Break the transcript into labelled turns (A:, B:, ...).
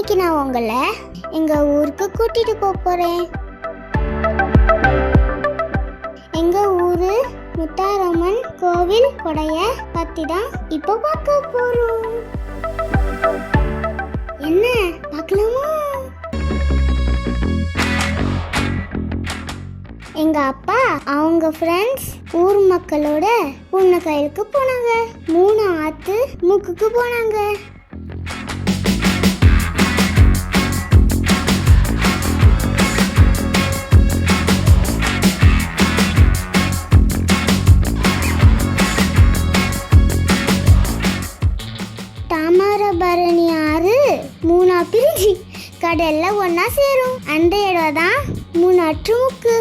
A: இன்னைக்கு நான் உங்களை எங்க ஊருக்கு கூட்டிட்டு போறேன். எங்க ஊரு முத்தாரம்மன் கோவில் கொடைய பத்தி தான் இப்போ பார்க்க போறோம். என்ன பார்க்கலாமா? எங்க அப்பா அவங்க ஃப்ரெண்ட்ஸ் ஊர் மக்களோட புன்னக்காயலுக்கு போனாங்க. 3 ஆத்து மூக்குக்கு போனாங்க. தாமிரபரணி ஆறு 3 பிரிஞ்சு கடல்ல ஒன்னா சேரும். அந்த இடம் தான் 3 முக்கு.